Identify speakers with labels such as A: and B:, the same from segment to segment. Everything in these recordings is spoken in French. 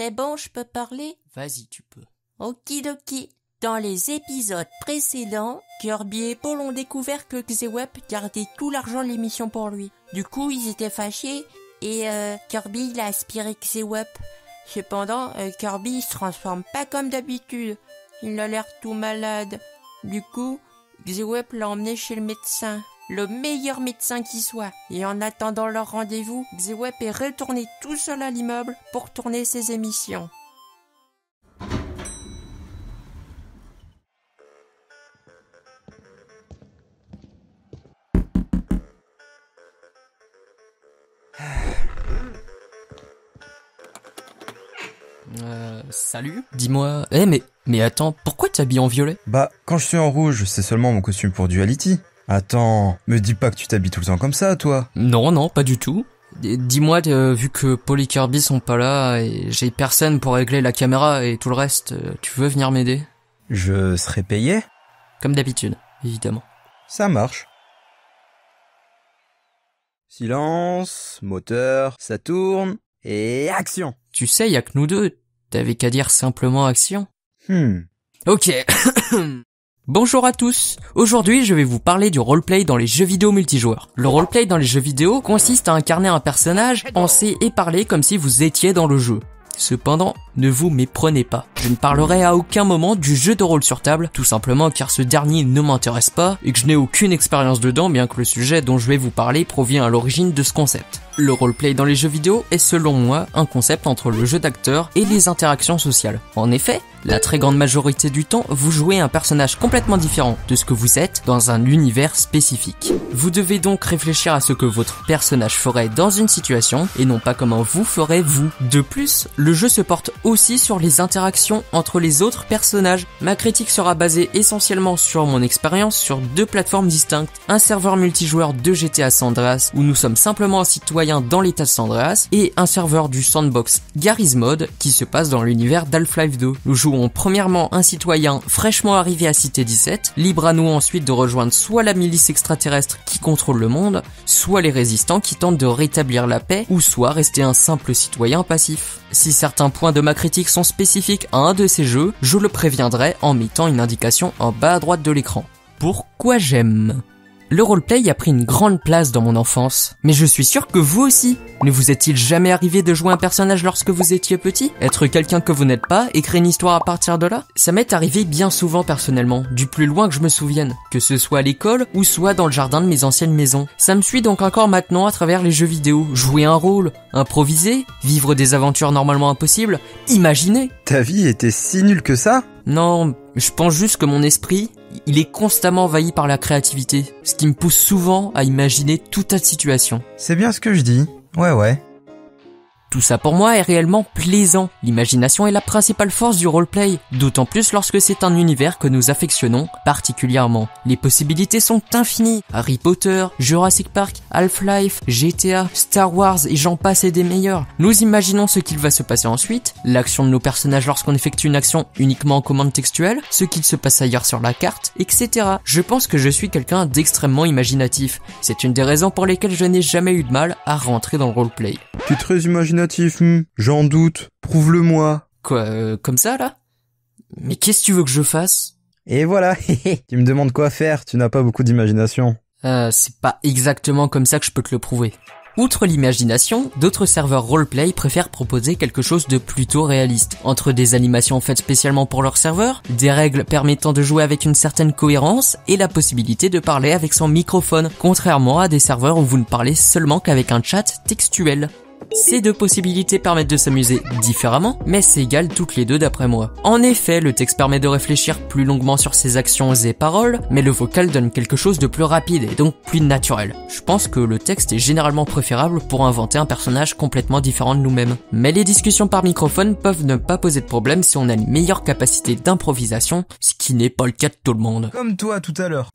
A: C'est bon, je peux parler?
B: Vas-y, tu peux.
A: Okidoki. Dans les épisodes précédents, Kirby et Paul ont découvert que Xewep gardait tout l'argent de l'émission pour lui. Du coup, ils étaient fâchés et Kirby il a aspiré Xewep. Cependant, Kirby il se transforme pas comme d'habitude. Il a l'air tout malade. Du coup, Xewep l'a emmené chez le médecin. Le meilleur médecin qui soit. Et en attendant leur rendez-vous, Xewep est retourné tout seul à l'immeuble pour tourner ses émissions.
B: Salut. Dis-moi, mais attends, pourquoi t'habilles en violet?
C: Bah, quand je suis en rouge, c'est seulement mon costume pour Duality. Attends, me dis pas que tu t'habilles tout le temps comme ça, toi.
B: Non, pas du tout. Dis-moi, vu que Paul et Kirby sont pas là et j'ai personne pour régler la caméra et tout le reste, tu veux venir m'aider?
C: Je serai payé?
B: Comme d'habitude, évidemment.
C: Ça marche. Silence, moteur, ça tourne, et action!
B: Tu sais, y a que nous deux, t'avais qu'à dire simplement action. Ok. Bonjour à tous. Aujourd'hui, je vais vous parler du roleplay dans les jeux vidéo multijoueurs. Le roleplay dans les jeux vidéo consiste à incarner un personnage, penser et parler comme si vous étiez dans le jeu. Cependant, ne vous méprenez pas. Je ne parlerai à aucun moment du jeu de rôle sur table, tout simplement car ce dernier ne m'intéresse pas et que je n'ai aucune expérience dedans, bien que le sujet dont je vais vous parler provient à l'origine de ce concept. Le roleplay dans les jeux vidéo est selon moi un concept entre le jeu d'acteur et les interactions sociales. En effet, la très grande majorité du temps, vous jouez un personnage complètement différent de ce que vous êtes dans un univers spécifique. Vous devez donc réfléchir à ce que votre personnage ferait dans une situation et non pas comment vous ferez vous. De plus, le jeu se porte aussi sur les interactions entre les autres personnages. Ma critique sera basée essentiellement sur mon expérience sur deux plateformes distinctes. Un serveur multijoueur de GTA San Andreas où nous sommes simplement citoyens dans l'état de San Andreas et un serveur du sandbox Garry's Mod qui se passe dans l'univers d'Half-Life 2. Nous jouons premièrement un citoyen fraîchement arrivé à Cité 17, libre à nous ensuite de rejoindre soit la milice extraterrestre qui contrôle le monde, soit les résistants qui tentent de rétablir la paix, ou soit rester un simple citoyen passif. Si certains points de ma critique sont spécifiques à un de ces jeux, je le préviendrai en mettant une indication en bas à droite de l'écran. Pourquoi j'aime ? Le roleplay a pris une grande place dans mon enfance, mais je suis sûr que vous aussi. Ne vous est-il jamais arrivé de jouer un personnage lorsque vous étiez petit? Être quelqu'un que vous n'êtes pas et créer une histoire à partir de là? Ça m'est arrivé bien souvent personnellement, du plus loin que je me souvienne, que ce soit à l'école ou soit dans le jardin de mes anciennes maisons. Ça me suit donc encore maintenant à travers les jeux vidéo. Jouer un rôle, improviser, vivre des aventures normalement impossibles, imaginer.
C: Ta vie était si nulle que ça?
B: Non, je pense juste que mon esprit, il est constamment envahi par la créativité, ce qui me pousse souvent à imaginer tout tas de situations.
C: C'est bien ce que je dis. Ouais.
B: Tout ça pour moi est réellement plaisant. L'imagination est la principale force du roleplay, d'autant plus lorsque c'est un univers que nous affectionnons particulièrement. Les possibilités sont infinies. Harry Potter, Jurassic Park, Half-Life, GTA, Star Wars et j'en passe et des meilleurs. Nous imaginons ce qu'il va se passer ensuite, l'action de nos personnages lorsqu'on effectue une action uniquement en commande textuelle, ce qu'il se passe ailleurs sur la carte, etc. Je pense que je suis quelqu'un d'extrêmement imaginatif. C'est une des raisons pour lesquelles je n'ai jamais eu de mal à rentrer dans le roleplay.
C: Tu es très imaginatif, j'en doute. Prouve-le-moi.
B: Quoi, comme ça, là? Mais qu'est-ce que tu veux que je fasse?
C: Et voilà, tu me demandes quoi faire, tu n'as pas beaucoup d'imagination.
B: C'est pas exactement comme ça que je peux te le prouver. Outre l'imagination, d'autres serveurs roleplay préfèrent proposer quelque chose de plutôt réaliste. Entre des animations faites spécialement pour leur serveur, des règles permettant de jouer avec une certaine cohérence et la possibilité de parler avec son microphone, contrairement à des serveurs où vous ne parlez seulement qu'avec un chat textuel. Ces deux possibilités permettent de s'amuser différemment, mais s'égalent toutes les deux d'après moi. En effet, le texte permet de réfléchir plus longuement sur ses actions et paroles, mais le vocal donne quelque chose de plus rapide et donc plus naturel. Je pense que le texte est généralement préférable pour inventer un personnage complètement différent de nous-mêmes. Mais les discussions par microphone peuvent ne pas poser de problème si on a une meilleure capacité d'improvisation, ce qui n'est pas le cas de tout le monde.
C: Comme toi tout à l'heure.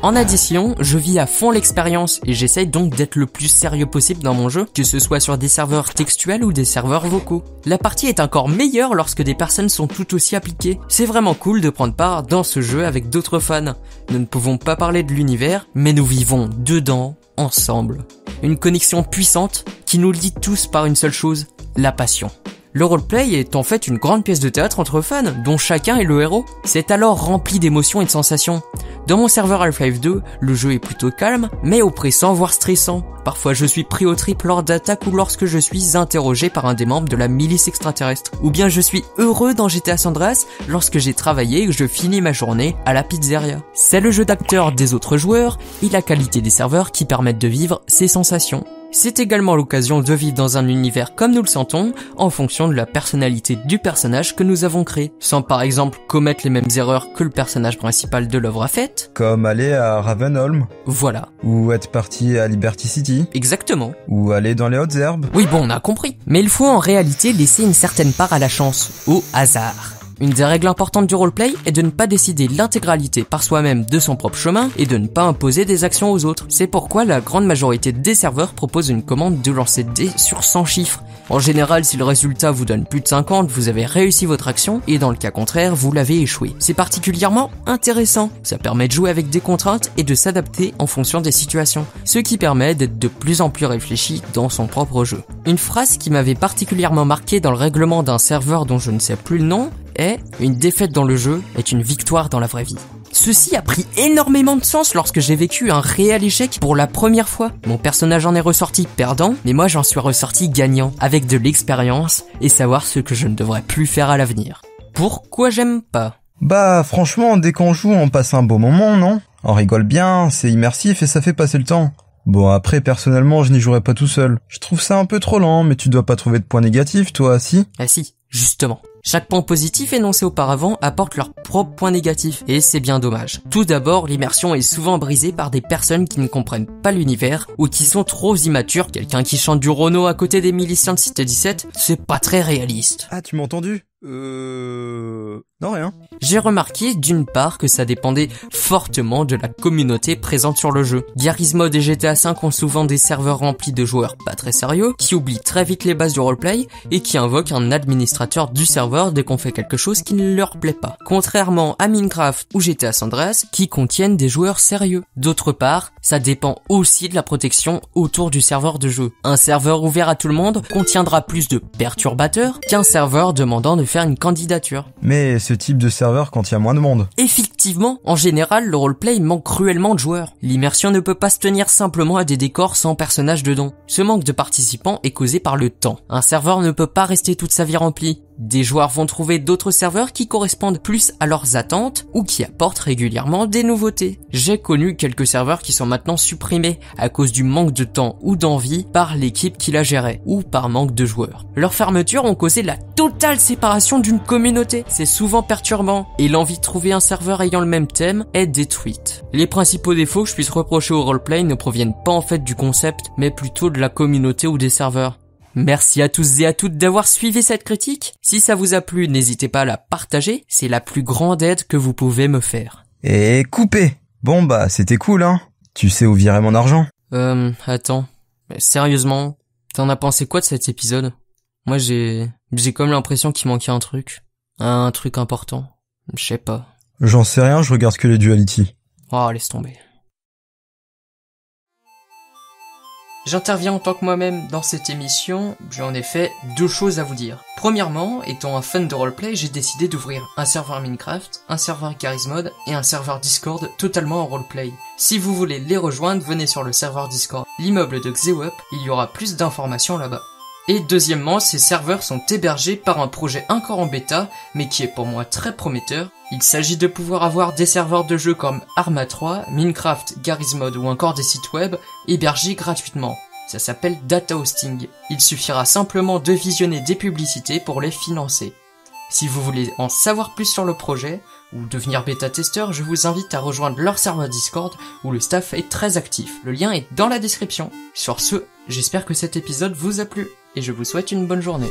B: En addition, je vis à fond l'expérience et j'essaye donc d'être le plus sérieux possible dans mon jeu, que ce soit sur des serveurs textuels ou des serveurs vocaux. La partie est encore meilleure lorsque des personnes sont tout aussi appliquées. C'est vraiment cool de prendre part dans ce jeu avec d'autres fans. Nous ne pouvons pas parler de l'univers, mais nous vivons dedans, ensemble. Une connexion puissante qui nous lie tous par une seule chose, la passion. Le roleplay est en fait une grande pièce de théâtre entre fans, dont chacun est le héros. C'est alors rempli d'émotions et de sensations. Dans mon serveur Half-Life 2, le jeu est plutôt calme, mais oppressant voire stressant. Parfois je suis pris au trip lors d'attaques ou lorsque je suis interrogé par un des membres de la milice extraterrestre. Ou bien je suis heureux dans GTA San Andreas lorsque j'ai travaillé et que je finis ma journée à la pizzeria. C'est le jeu d'acteur des autres joueurs et la qualité des serveurs qui permettent de vivre ces sensations. C'est également l'occasion de vivre dans un univers comme nous le sentons, en fonction de la personnalité du personnage que nous avons créé, sans par exemple commettre les mêmes erreurs que le personnage principal de l'œuvre a faites.
C: Comme aller à Ravenholm.
B: Voilà.
C: Ou être parti à Liberty City.
B: Exactement.
C: Ou aller dans les hautes herbes.
B: Oui bon, on a compris. Mais il faut en réalité laisser une certaine part à la chance, au hasard. Une des règles importantes du roleplay est de ne pas décider l'intégralité par soi-même de son propre chemin et de ne pas imposer des actions aux autres. C'est pourquoi la grande majorité des serveurs proposent une commande de lancer de dés sur 100 chiffres. En général, si le résultat vous donne plus de 50, vous avez réussi votre action et dans le cas contraire, vous l'avez échoué. C'est particulièrement intéressant. Ça permet de jouer avec des contraintes et de s'adapter en fonction des situations, ce qui permet d'être de plus en plus réfléchi dans son propre jeu. Une phrase qui m'avait particulièrement marqué dans le règlement d'un serveur dont je ne sais plus le nom est « Une défaite dans le jeu est une victoire dans la vraie vie ». Ceci a pris énormément de sens lorsque j'ai vécu un réel échec pour la première fois. Mon personnage en est ressorti perdant, mais moi j'en suis ressorti gagnant, avec de l'expérience et savoir ce que je ne devrais plus faire à l'avenir. Pourquoi j'aime pas ?
C: Bah franchement, dès qu'on joue, on passe un beau moment, non ? On rigole bien, c'est immersif et ça fait passer le temps. Bon après, personnellement, je n'y jouerai pas tout seul. Je trouve ça un peu trop lent, mais tu dois pas trouver de points négatifs, toi, si ?
B: Ah si, justement. Chaque point positif énoncé auparavant apporte leur propre point négatif, et c'est bien dommage. Tout d'abord, l'immersion est souvent brisée par des personnes qui ne comprennent pas l'univers, ou qui sont trop immatures. Quelqu'un qui chante du Renaud à côté des miliciens de Cité 17, c'est pas très réaliste.
C: Ah, tu m'as entendu ? Non, rien.
B: J'ai remarqué d'une part que ça dépendait fortement de la communauté présente sur le jeu. Garry's Mod et GTA V ont souvent des serveurs remplis de joueurs pas très sérieux, qui oublient très vite les bases du roleplay et qui invoquent un administrateur du serveur dès qu'on fait quelque chose qui ne leur plaît pas. Contrairement à Minecraft ou GTA San Andreas, qui contiennent des joueurs sérieux. D'autre part, ça dépend aussi de la protection autour du serveur de jeu. Un serveur ouvert à tout le monde contiendra plus de perturbateurs qu'un serveur demandant de faire une candidature.
C: Mais ce type de serveur quand il y a moins de monde.
B: Effectivement, en général, le roleplay manque cruellement de joueurs. L'immersion ne peut pas se tenir simplement à des décors sans personnages dedans. Ce manque de participants est causé par le temps. Un serveur ne peut pas rester toute sa vie remplie. Des joueurs vont trouver d'autres serveurs qui correspondent plus à leurs attentes ou qui apportent régulièrement des nouveautés. J'ai connu quelques serveurs qui sont maintenant supprimés à cause du manque de temps ou d'envie par l'équipe qui la gérait ou par manque de joueurs. Leurs fermetures ont causé la totale séparation d'une communauté. C'est souvent perturbant et l'envie de trouver un serveur ayant le même thème est détruite. Les principaux défauts que je puisse reprocher au roleplay ne proviennent pas en fait du concept mais plutôt de la communauté ou des serveurs. Merci à tous et à toutes d'avoir suivi cette critique. Si ça vous a plu, n'hésitez pas à la partager, c'est la plus grande aide que vous pouvez me faire.
C: Et coupé. Bon bah, c'était cool, hein. Tu sais où virer mon argent ?
B: Attends. Mais sérieusement, t'en as pensé quoi de cet épisode ? Moi j'ai comme l'impression qu'il manquait un truc. Un truc important. Je sais pas.
C: J'en sais rien, je regarde que les Duality.
B: Oh, laisse tomber. J'interviens en tant que moi-même dans cette émission, j'ai en effet deux choses à vous dire. Premièrement, étant un fan de roleplay, j'ai décidé d'ouvrir un serveur Minecraft, un serveur Garry's Mod et un serveur Discord totalement en roleplay. Si vous voulez les rejoindre, venez sur le serveur Discord, l'immeuble de Xewep, il y aura plus d'informations là-bas. Et deuxièmement, ces serveurs sont hébergés par un projet encore en bêta, mais qui est pour moi très prometteur. Il s'agit de pouvoir avoir des serveurs de jeux comme Arma 3, Minecraft, Garry's Mod ou encore des sites web hébergés gratuitement. Ça s'appelle Data Hosting. Il suffira simplement de visionner des publicités pour les financer. Si vous voulez en savoir plus sur le projet, ou devenir bêta-testeur, je vous invite à rejoindre leur serveur Discord où le staff est très actif. Le lien est dans la description. Sur ce, j'espère que cet épisode vous a plu et je vous souhaite une bonne journée.